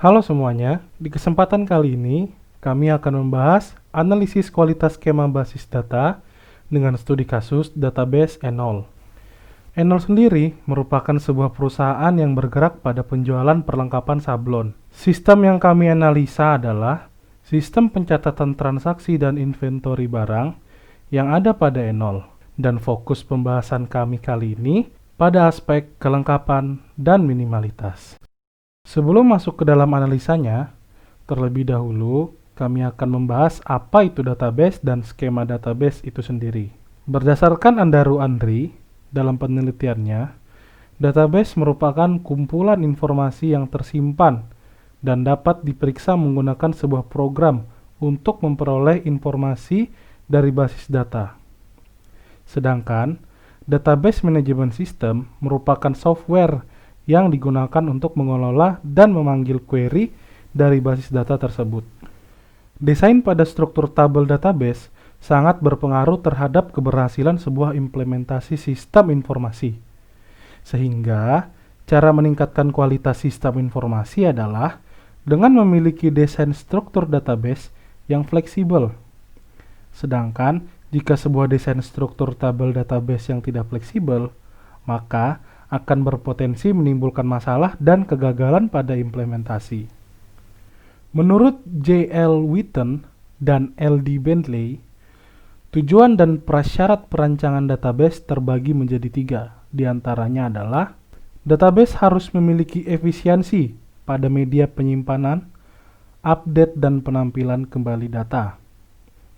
Halo semuanya, di kesempatan kali ini kami akan membahas analisis kualitas skema basis data dengan studi kasus database Enol. Enol sendiri merupakan sebuah perusahaan yang bergerak pada penjualan perlengkapan sablon. Sistem yang kami analisa adalah sistem pencatatan transaksi dan inventory barang yang ada pada Enol. Dan fokus pembahasan kami kali ini pada aspek kelengkapan dan minimalitas. Sebelum masuk ke dalam analisanya, terlebih dahulu kami akan membahas apa itu database dan skema database itu sendiri. Berdasarkan Andaru Andri, dalam penelitiannya, database merupakan kumpulan informasi yang tersimpan dan dapat diperiksa menggunakan sebuah program untuk memperoleh informasi dari basis data. Sedangkan, database management system merupakan software yang digunakan untuk mengelola dan memanggil query dari basis data tersebut. Desain pada struktur tabel database sangat berpengaruh terhadap keberhasilan sebuah implementasi sistem informasi. Sehingga, cara meningkatkan kualitas sistem informasi adalah dengan memiliki desain struktur database yang fleksibel. Sedangkan, jika sebuah desain struktur tabel database yang tidak fleksibel, maka akan berpotensi menimbulkan masalah dan kegagalan pada implementasi. Menurut J.L. Witten dan L.D. Bentley, tujuan dan prasyarat perancangan database terbagi menjadi 3. Di antaranya adalah, database harus memiliki efisiensi pada media penyimpanan, update dan penampilan kembali data.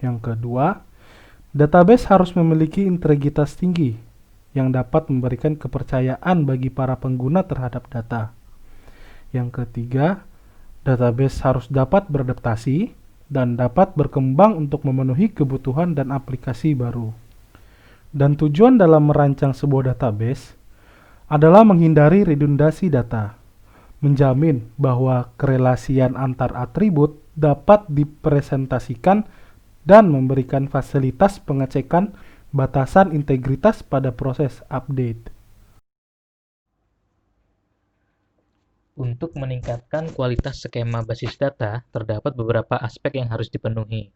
Yang kedua, database harus memiliki integritas tinggi yang dapat memberikan kepercayaan bagi para pengguna terhadap data. Yang ketiga, database harus dapat beradaptasi dan dapat berkembang untuk memenuhi kebutuhan dan aplikasi baru. Dan tujuan dalam merancang sebuah database adalah menghindari redundasi data, menjamin bahwa kerelasian antar atribut dapat dipresentasikan dan memberikan fasilitas pengecekan batasan integritas pada proses update. Untuk meningkatkan kualitas skema basis data, terdapat beberapa aspek yang harus dipenuhi.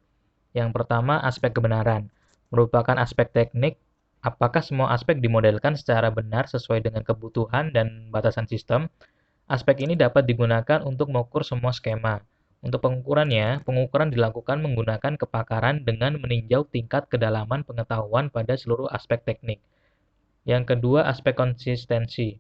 Yang pertama, aspek kebenaran. Merupakan aspek teknik, apakah semua aspek dimodelkan secara benar sesuai dengan kebutuhan dan batasan sistem. Aspek ini dapat digunakan untuk mengukur semua skema. Untuk pengukurannya, pengukuran dilakukan menggunakan kepakaran dengan meninjau tingkat kedalaman pengetahuan pada seluruh aspek teknik. Yang kedua, aspek konsistensi.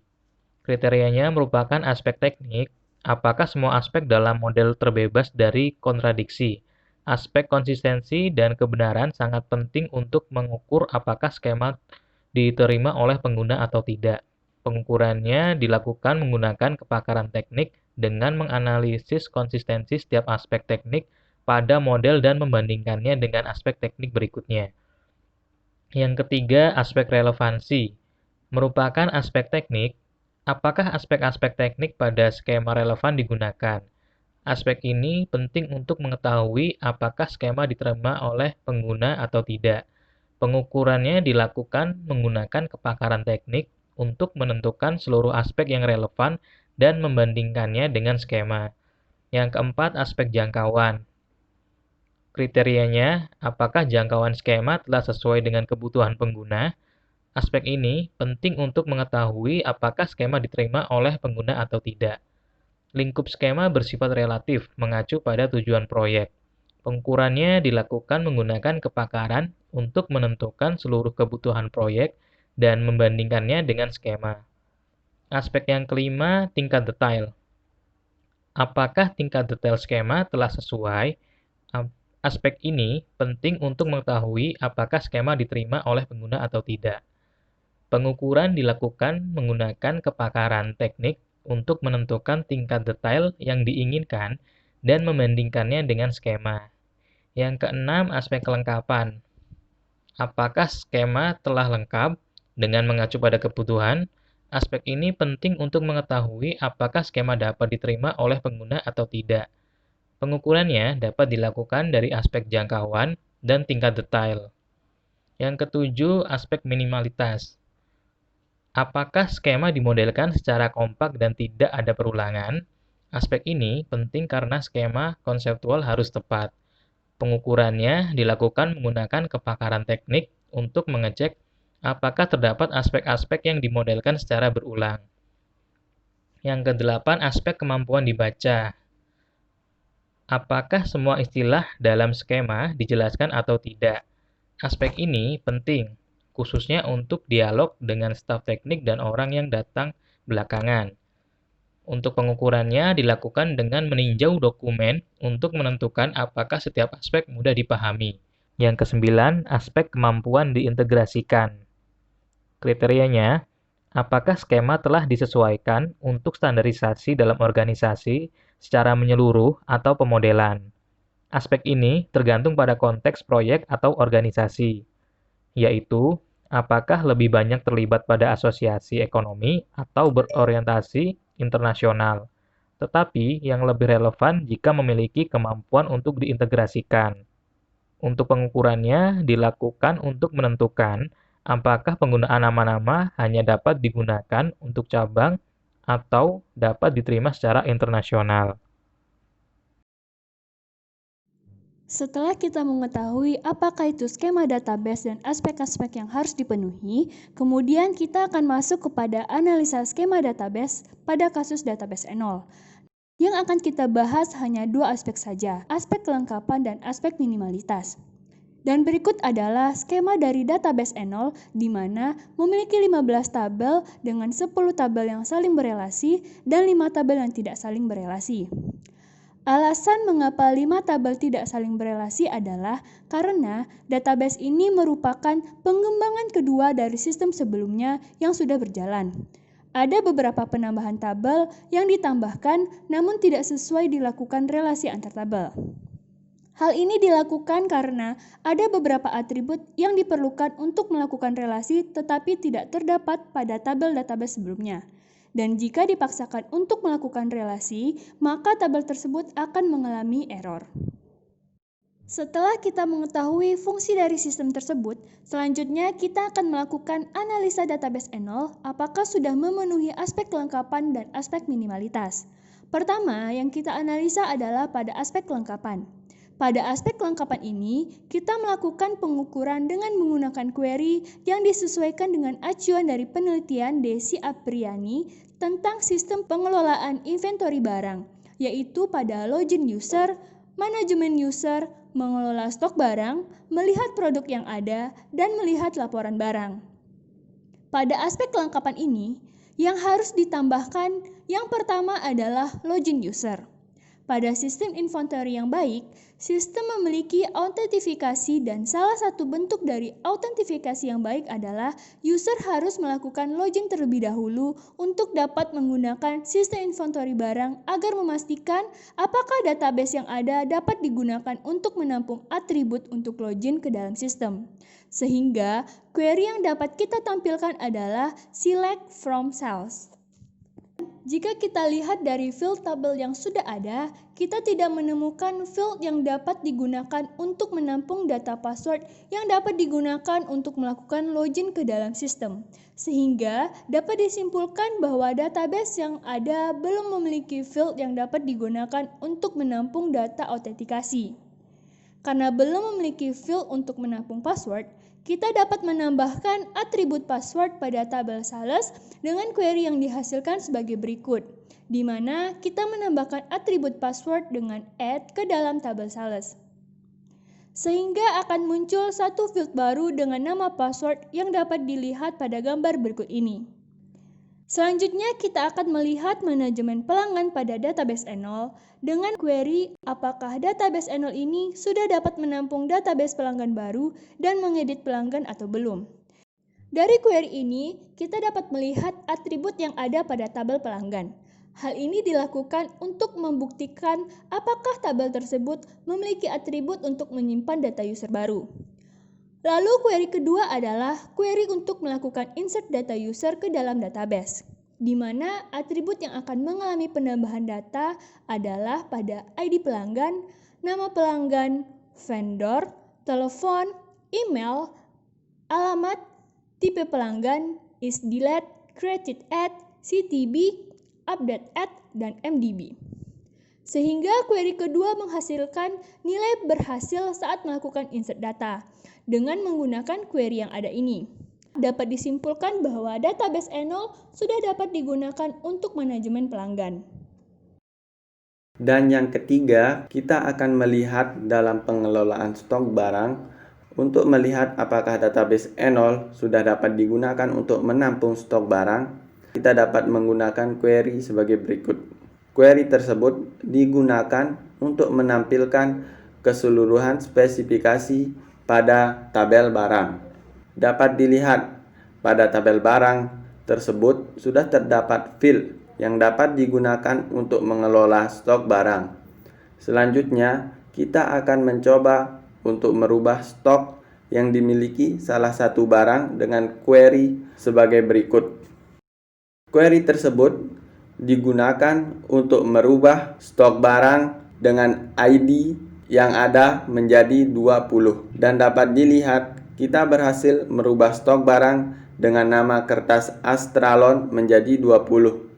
Kriterianya merupakan aspek teknik, apakah semua aspek dalam model terbebas dari kontradiksi. Aspek konsistensi dan kebenaran sangat penting untuk mengukur apakah skema diterima oleh pengguna atau tidak. Pengukurannya dilakukan menggunakan kepakaran teknik dengan menganalisis konsistensi setiap aspek teknik pada model dan membandingkannya dengan aspek teknik berikutnya. Yang ketiga, aspek relevansi. Merupakan aspek teknik, apakah aspek-aspek teknik pada skema relevan digunakan. Aspek ini penting untuk mengetahui apakah skema diterima oleh pengguna atau tidak. Pengukurannya dilakukan menggunakan kepakaran teknik untuk menentukan seluruh aspek yang relevan dan membandingkannya dengan skema. Yang keempat, aspek jangkauan. Kriterianya, apakah jangkauan skema telah sesuai dengan kebutuhan pengguna. Aspek ini penting untuk mengetahui apakah skema diterima oleh pengguna atau tidak. Lingkup skema bersifat relatif, mengacu pada tujuan proyek. Pengukurannya dilakukan menggunakan kepakaran untuk menentukan seluruh kebutuhan proyek dan membandingkannya dengan skema. Aspek yang kelima, tingkat detail. Apakah tingkat detail skema telah sesuai? Aspek ini penting untuk mengetahui apakah skema diterima oleh pengguna atau tidak. Pengukuran dilakukan menggunakan kepakaran teknik untuk menentukan tingkat detail yang diinginkan dan membandingkannya dengan skema. Yang keenam, aspek kelengkapan. Apakah skema telah lengkap dengan mengacu pada kebutuhan? Aspek ini penting untuk mengetahui apakah skema dapat diterima oleh pengguna atau tidak. Pengukurannya dapat dilakukan dari aspek jangkauan dan tingkat detail. Yang ketujuh, aspek minimalitas. Apakah skema dimodelkan secara kompak dan tidak ada perulangan? Aspek ini penting karena skema konseptual harus tepat. Pengukurannya dilakukan menggunakan kepakaran teknik untuk mengecek apakah terdapat aspek-aspek yang dimodelkan secara berulang. Yang kedelapan, aspek kemampuan dibaca. Apakah semua istilah dalam skema dijelaskan atau tidak? Aspek ini penting, khususnya untuk dialog dengan staf teknik dan orang yang datang belakangan. Untuk pengukurannya dilakukan dengan meninjau dokumen untuk menentukan apakah setiap aspek mudah dipahami. Yang kesembilan, aspek kemampuan diintegrasikan. Kriterianya, apakah skema telah disesuaikan untuk standarisasi dalam organisasi secara menyeluruh atau pemodelan. Aspek ini tergantung pada konteks proyek atau organisasi, yaitu apakah lebih banyak terlibat pada asosiasi ekonomi atau berorientasi internasional, tetapi yang lebih relevan jika memiliki kemampuan untuk diintegrasikan. Untuk pengukurannya dilakukan untuk menentukan apakah penggunaan nama-nama hanya dapat digunakan untuk cabang atau dapat diterima secara internasional. Setelah kita mengetahui apakah itu skema database dan aspek-aspek yang harus dipenuhi, kemudian kita akan masuk kepada analisa skema database pada kasus database Enol. Yang akan kita bahas hanya dua aspek saja, aspek kelengkapan dan aspek minimalitas. Dan berikut adalah skema dari database Enol di mana memiliki 15 tabel dengan 10 tabel yang saling berelasi dan 5 tabel yang tidak saling berelasi. Alasan mengapa 5 tabel tidak saling berelasi adalah karena database ini merupakan pengembangan kedua dari sistem sebelumnya yang sudah berjalan. Ada beberapa penambahan tabel yang ditambahkan namun tidak sesuai dilakukan relasi antar tabel. Hal ini dilakukan karena ada beberapa atribut yang diperlukan untuk melakukan relasi tetapi tidak terdapat pada tabel database sebelumnya. Dan jika dipaksakan untuk melakukan relasi, maka tabel tersebut akan mengalami error. Setelah kita mengetahui fungsi dari sistem tersebut, selanjutnya kita akan melakukan analisa database Enol apakah sudah memenuhi aspek kelengkapan dan aspek minimalitas. Pertama, yang kita analisa adalah pada aspek kelengkapan. Pada aspek kelengkapan ini, kita melakukan pengukuran dengan menggunakan query yang disesuaikan dengan acuan dari penelitian Desi Apriani tentang sistem pengelolaan inventory barang, yaitu pada login user, manajemen user, mengelola stok barang, melihat produk yang ada, dan melihat laporan barang. Pada aspek kelengkapan ini, yang harus ditambahkan yang pertama adalah login user. Pada sistem inventory yang baik, sistem memiliki autentifikasi dan salah satu bentuk dari autentifikasi yang baik adalah user harus melakukan login terlebih dahulu untuk dapat menggunakan sistem inventory barang agar memastikan apakah database yang ada dapat digunakan untuk menampung atribut untuk login ke dalam sistem. Sehingga query yang dapat kita tampilkan adalah select from cells. Jika kita lihat dari field tabel yang sudah ada, kita tidak menemukan field yang dapat digunakan untuk menampung data password yang dapat digunakan untuk melakukan login ke dalam sistem. Sehingga dapat disimpulkan bahwa database yang ada belum memiliki field yang dapat digunakan untuk menampung data autentikasi. Karena belum memiliki field untuk menampung password, kita dapat menambahkan atribut password pada tabel sales dengan query yang dihasilkan sebagai berikut, di mana kita menambahkan atribut password dengan add ke dalam tabel sales. Sehingga akan muncul satu field baru dengan nama password yang dapat dilihat pada gambar berikut ini. Selanjutnya kita akan melihat manajemen pelanggan pada database Enol dengan query apakah database Enol ini sudah dapat menampung database pelanggan baru dan mengedit pelanggan atau belum. Dari query ini, kita dapat melihat atribut yang ada pada tabel pelanggan. Hal ini dilakukan untuk membuktikan apakah tabel tersebut memiliki atribut untuk menyimpan data user baru. Lalu query kedua adalah query untuk melakukan insert data user ke dalam database, di mana atribut yang akan mengalami penambahan data adalah pada ID pelanggan, nama pelanggan, vendor, telepon, email, alamat, tipe pelanggan, is delete, created at, CTB, update at, dan MDB. Sehingga query kedua menghasilkan nilai berhasil saat melakukan insert data dengan menggunakan query yang ada ini. Dapat disimpulkan bahwa database Enol sudah dapat digunakan untuk manajemen pelanggan. Dan yang ketiga, kita akan melihat dalam pengelolaan stok barang untuk melihat apakah database Enol sudah dapat digunakan untuk menampung stok barang. Kita dapat menggunakan query sebagai berikut. Query tersebut digunakan untuk menampilkan keseluruhan spesifikasi pada tabel barang. Dapat dilihat pada tabel barang tersebut sudah terdapat field yang dapat digunakan untuk mengelola stok barang. Selanjutnya, kita akan mencoba untuk merubah stok yang dimiliki salah satu barang dengan query sebagai berikut. Query tersebut digunakan untuk merubah stok barang dengan ID yang ada menjadi 20 dan dapat dilihat kita berhasil merubah stok barang dengan nama kertas Astralon menjadi 20.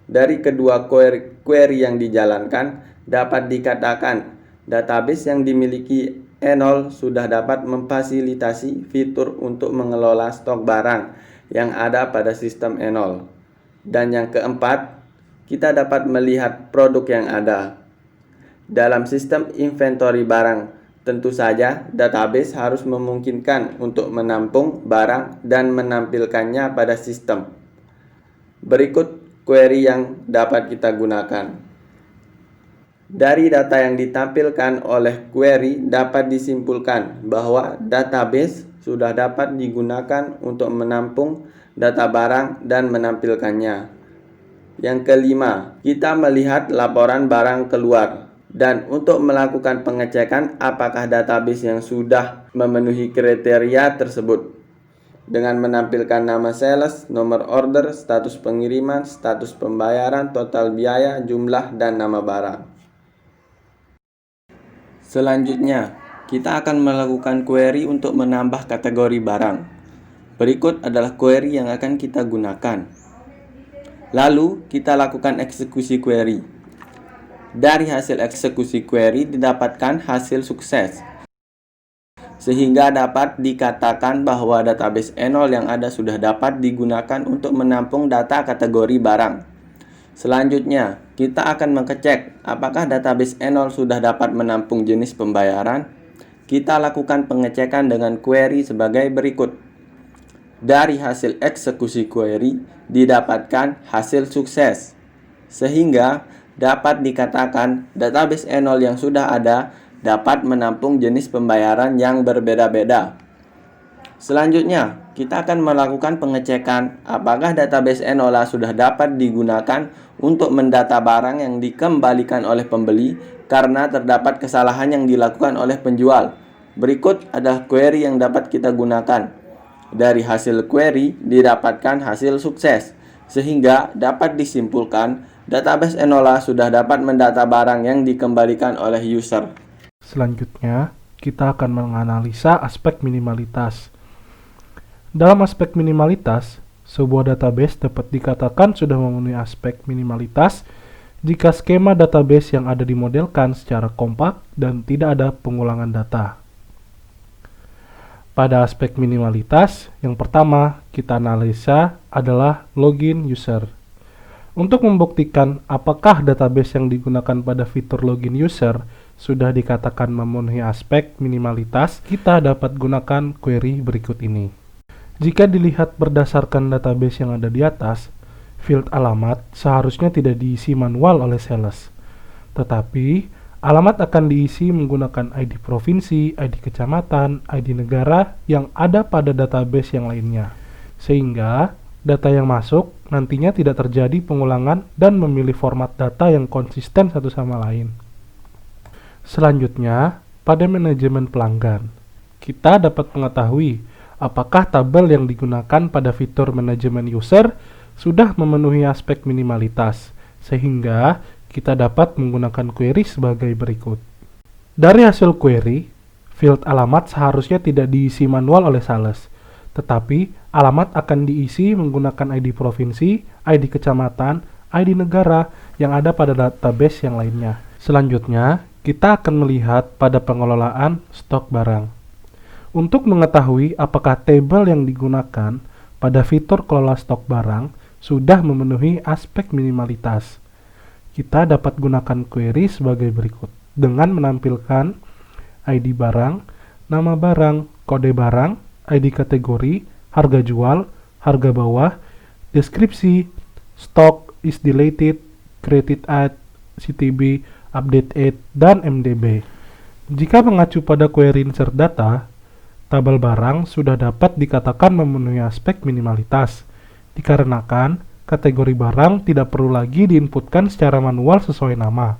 Dari kedua query yang dijalankan dapat dikatakan database yang dimiliki Enol sudah dapat memfasilitasi fitur untuk mengelola stok barang yang ada pada sistem Enol. Dan yang keempat, kita dapat melihat produk yang ada. Dalam sistem inventory barang, tentu saja database harus memungkinkan untuk menampung barang dan menampilkannya pada sistem. Berikut query yang dapat kita gunakan. Dari data yang ditampilkan oleh query dapat disimpulkan bahwa database sudah dapat digunakan untuk menampung data barang dan menampilkannya. Yang kelima, kita melihat laporan barang keluar. Dan untuk melakukan pengecekan apakah database yang sudah memenuhi kriteria tersebut dengan menampilkan nama sales, nomor order, status pengiriman, status pembayaran, total biaya, jumlah, dan nama barang. Selanjutnya, kita akan melakukan query untuk menambah kategori barang. Berikut adalah query yang akan kita gunakan. Lalu, kita lakukan eksekusi query. Dari hasil eksekusi query didapatkan hasil sukses, sehingga dapat dikatakan bahwa database Enol yang ada sudah dapat digunakan untuk menampung data kategori barang. Selanjutnya, kita akan mengecek apakah database Enol sudah dapat menampung jenis pembayaran. Kita lakukan pengecekan dengan query sebagai berikut. Dari hasil eksekusi query didapatkan hasil sukses, sehingga dapat dikatakan database Enol yang sudah ada dapat menampung jenis pembayaran yang berbeda-beda. Selanjutnya, kita akan melakukan pengecekan apakah database Enol sudah dapat digunakan untuk mendata barang yang dikembalikan oleh pembeli karena terdapat kesalahan yang dilakukan oleh penjual. Berikut adalah query yang dapat kita gunakan. Dari hasil query didapatkan hasil sukses, sehingga dapat disimpulkan database Enola sudah dapat mendata barang yang dikembalikan oleh user. Selanjutnya, kita akan menganalisa aspek minimalitas. Dalam aspek minimalitas, sebuah database dapat dikatakan sudah memenuhi aspek minimalitas jika skema database yang ada dimodelkan secara kompak dan tidak ada pengulangan data. Pada aspek minimalitas, yang pertama kita analisa adalah login user. Untuk membuktikan apakah database yang digunakan pada fitur login user sudah dikatakan memenuhi aspek minimalitas, kita dapat gunakan query berikut ini. Jika dilihat berdasarkan database yang ada di atas, field alamat seharusnya tidak diisi manual oleh sales, tetapi alamat akan diisi menggunakan ID provinsi, ID kecamatan, ID negara yang ada pada database yang lainnya. Sehingga data yang masuk nantinya tidak terjadi pengulangan dan memilih format data yang konsisten satu sama lain. Selanjutnya, pada manajemen pelanggan, kita dapat mengetahui apakah tabel yang digunakan pada fitur manajemen user sudah memenuhi aspek minimalitas, sehingga kita dapat menggunakan query sebagai berikut. Dari hasil query, field alamat seharusnya tidak diisi manual oleh sales, tetapi alamat akan diisi menggunakan ID provinsi, ID kecamatan, ID negara yang ada pada database yang lainnya. Selanjutnya, kita akan melihat pada pengelolaan stok barang. Untuk mengetahui apakah tabel yang digunakan pada fitur kelola stok barang sudah memenuhi aspek minimalitas, kita dapat gunakan query sebagai berikut dengan menampilkan ID barang, nama barang, kode barang, ID kategori, harga jual, harga bawah, deskripsi, stock is deleted, created at, CTB, update at, dan MDB. Jika mengacu pada query insert data, tabel barang sudah dapat dikatakan memenuhi aspek minimalitas, dikarenakan kategori barang tidak perlu lagi diinputkan secara manual sesuai nama.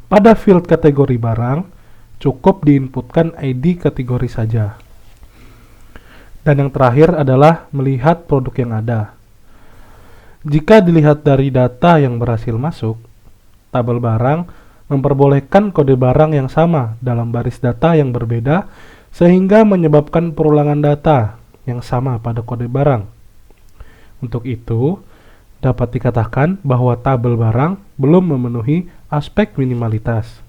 Pada field kategori barang, cukup diinputkan ID kategori saja. Dan yang terakhir adalah melihat produk yang ada. Jika dilihat dari data yang berhasil masuk, tabel barang memperbolehkan kode barang yang sama dalam baris data yang berbeda sehingga menyebabkan perulangan data yang sama pada kode barang. Untuk itu, dapat dikatakan bahwa tabel barang belum memenuhi aspek minimalitas.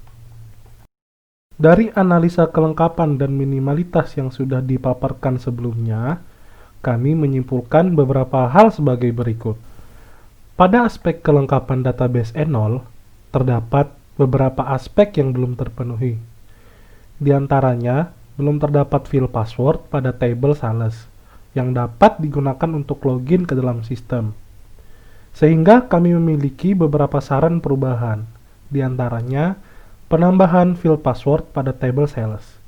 Dari analisa kelengkapan dan minimalitas yang sudah dipaparkan sebelumnya, kami menyimpulkan beberapa hal sebagai berikut. Pada aspek kelengkapan database Enol, terdapat beberapa aspek yang belum terpenuhi. Di antaranya, belum terdapat field password pada table sales yang dapat digunakan untuk login ke dalam sistem. Sehingga kami memiliki beberapa saran perubahan, di antaranya penambahan field password pada table sales.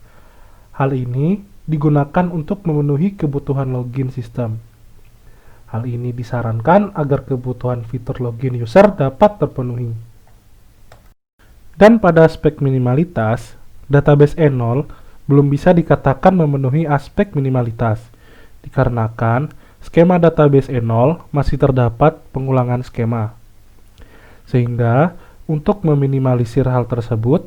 Hal ini digunakan untuk memenuhi kebutuhan login sistem. Hal ini disarankan agar kebutuhan fitur login user dapat terpenuhi. Dan pada aspek minimalitas, database Enol belum bisa dikatakan memenuhi aspek minimalitas, dikarenakan skema database Enol masih terdapat pengulangan skema. Sehingga, untuk meminimalisir hal tersebut,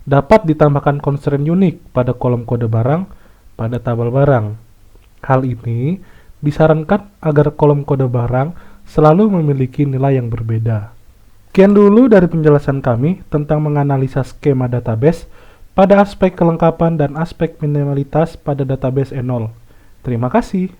dapat ditambahkan constraint unik pada kolom kode barang pada tabel barang. Hal ini disarankan agar kolom kode barang selalu memiliki nilai yang berbeda. Sekian dulu dari penjelasan kami tentang menganalisa skema database pada aspek kelengkapan dan aspek minimalitas pada database Enol. Terima kasih.